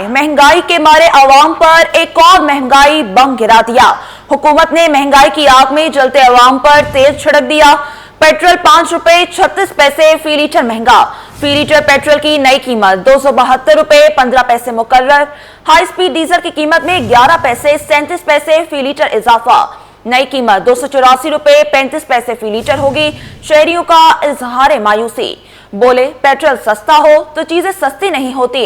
बताएं, महंगाई के मारे आवाम पर एक और महंगाई बम गिरा दिया। हुकूमत ने महंगाई की आग में जलते आवाम पर तेल छिड़क दिया। पेट्रोल 5 रुपए 36 पैसे फी लीटर महंगा। फी लीटर पेट्रोल की नई कीमत 272 रुपए 15 पैसे मुकर्रर। हाई स्पीड डीजल की कीमत में 11 पैसे 37 पैसे फी लीटर इजाफा। नई कीमत 284 रुपए 35 पैसे फी लीटर होगी। शहरियों का इजहार मायूसी, बोले पेट्रोल सस्ता हो तो चीजें सस्ती नहीं होती,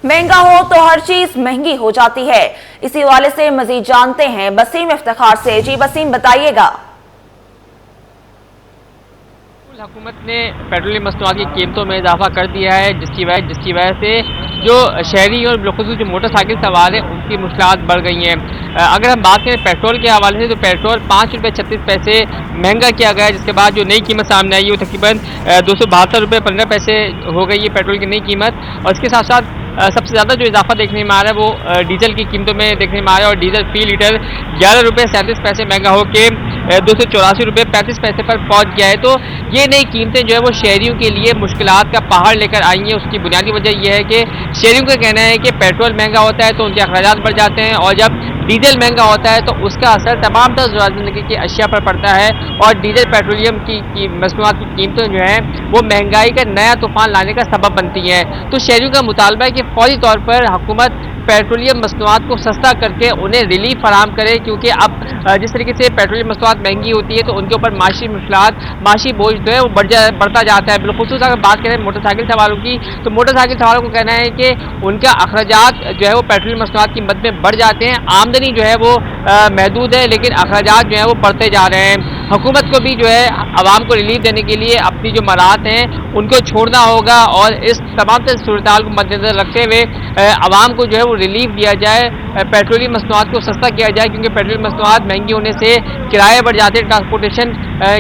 महंगा हो तो हर चीज महंगी हो जाती है। इसी हवाले से मजीद जानते हैं वसीम इफ्तिखार से। जी वसीम, बताइएगा। हुकूमत ने पेट्रोलियम मसनूआत की कीमतों में इजाफा कर दिया है, जिसकी वजह से जो शहरी और बिलखुसूस जो मोटरसाइकिल सवार हैं उनकी मुश्किलात बढ़ गई हैं। अगर हम बात करें पेट्रोल के हवाले से, तो पेट्रोल 5 रुपये 36 पैसे महंगा किया गया है, जिसके बाद जो नई कीमत सामने आई है वो तकरीबन 272 रुपये 15 पैसे हो गई है पेट्रोल की नई कीमत। और इसके साथ साथ सबसे ज़्यादा जो इजाफा देखने में आ रहा है वो डीजल की कीमतों में देखने में आ रहा है, और डीजल फी लीटर 11 रुपये 37 पैसे महंगा होकर 284 रुपये 35 पैसे पर पहुंच गया है। तो ये नई कीमतें जो है वो शहरियों के लिए मुश्किलात का पहाड़ लेकर आई हैं। उसकी बुनियादी वजह यह है कि शहरियों का कहना है कि पेट्रोल महंगा होता है तो उनके अखराजात बढ़ जाते हैं, और जब डीजल महंगा होता है तो उसका असर तमाम तर ज़रूरत ज़िंदगी की अशिया पर पड़ता है, और डीजल पेट्रोलियम की मसनूआत की कीमतें जो हैं वो महंगाई का नया तूफान लाने का सबब बनती हैं। तो शहरियों का मुतालबा है कि फौरी तौर पर हुकूमत पेट्रोलियम मसनूआत को सस्ता करके उन्हें रिलीफ फराहम करे, क्योंकि अब जिस तरीके से पेट्रोलियम मसनूआत महंगी होती है तो उनके ऊपर माशी मुश्किलात, माशी बोझ जो है वो बढ़ता जाता है। बिलखुसूस अगर बात करें मोटरसाइकिल सवारों की, तो मोटरसाइकिल सवारों को कहना है कि उनका अखराजात जो है वो पेट्रोलियम मसनूआत की मद में बढ़ जाते हैं। आमदनी जो है वो महदूद है, लेकिन अखराजात जो है वो बढ़ते जा रहे हैं। हुकूमत को भी जो है आवाम को रिलीफ देने के लिए अपनी जो मराहत हैं उनको छोड़ना होगा, और इस तमाम सूरत हाल को मद्देनजर रखते हुए आवाम को जो है वो रिलीफ दिया जाए, पेट्रोलियम मसनूआत को सस्ता किया जाए, क्योंकि पेट्रोलियम मसनूआत महंगी होने से किराए बढ़ जाते हैं। ट्रांसपोर्टेशन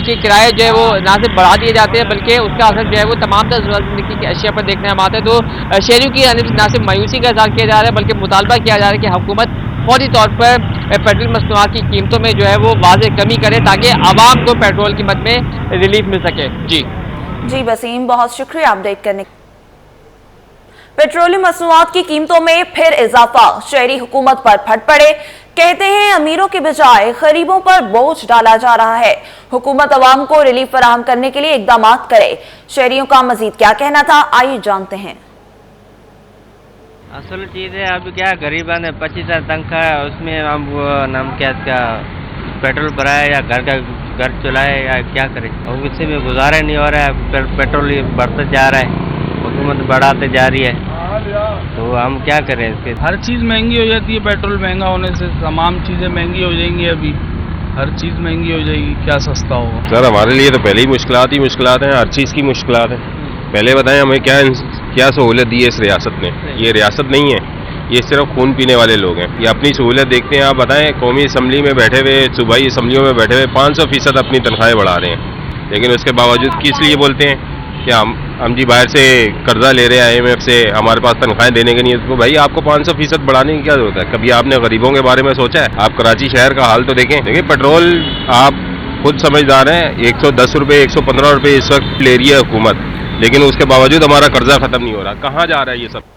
के किराए जो है वो ना सिर्फ बढ़ा दिए जाते हैं, बल्कि उसका असर जो है वो तमाम तर ज़रूरत ज़िंदगी की अशिया पर देखने में आता है। तो शहरियों की ना सिर्फ मायूसी का इज़हार किया जा रहा है, बल्कि मुतालबा किया जा रहा है कि हुकूमत फौरी तौर पर पेट्रोल मसनूआत की कीमतों में जो है वो वाज़ेह कमी करे, ताकि आवाम को पेट्रोल की मद में रिलीफ मिल सके। जी वसीम, बहुत शुक्रिया अपडेट करने। पेट्रोलियम मसनूआत की कीमतों में फिर इजाफा, शहरी हुकूमत पर फट पड़े। कहते हैं अमीरों के बजाय गरीबों पर बोझ डाला जा रहा है। हुकूमत अवाम को रिलीफ फराहम करने के लिए इकदाम करे। शहरियों का मजीद क्या कहना था, आइए जानते हैं। असल चीज़ है अभी क्या, गरीबा ने 25,000 तनख्वाह है, उसमें हम वो नाम क्या इसका पेट्रोल भराए या घर चलाए या क्या करें, और इससे में गुजारा नहीं हो रहा है। पेट्रोल बढ़ता जा रहा है, हुकूमत बढ़ाते जा रही है, तो हम क्या करें इसके। हर चीज़ महंगी हो जाती है, पेट्रोल महंगा होने से तमाम चीज़ें महंगी हो जाएंगी। अभी हर चीज़ महंगी हो जाएगी, क्या सस्ता होगा। सर हमारे लिए तो पहले ही मुश्किलात हैं, हर चीज़ की मुश्किलात है। पहले बताएं हमें क्या सहूलत दी है इस रियासत ने। ये रियासत नहीं है, ये सिर्फ खून पीने वाले लोग हैं। ये अपनी सहूलत देखते हैं। आप बताएं, कौमी असम्बली में बैठे हुए, सूबाई असम्बलियों में बैठे हुए 500% अपनी तनख्वाहें बढ़ा रहे हैं, लेकिन उसके बावजूद किस लिए बोलते हैं कि हम जी बाहर से कर्जा ले रहे हैं IMF से, हमारे पास तनख्वाहें देने की नहीं है। तो भाई आपको 500% बढ़ाने की क्या जरूरत है? कभी आपने गरीबों के बारे में सोचा है? आप कराची शहर का हाल तो देखें। देखिए पेट्रोल आप खुद समझदार हैं, 110 रुपये 115 रुपये इस वक्त ले रही है हुकूमत, लेकिन उसके बावजूद हमारा कर्जा खत्म नहीं हो रहा। कहाँ जा रहा है ये सब?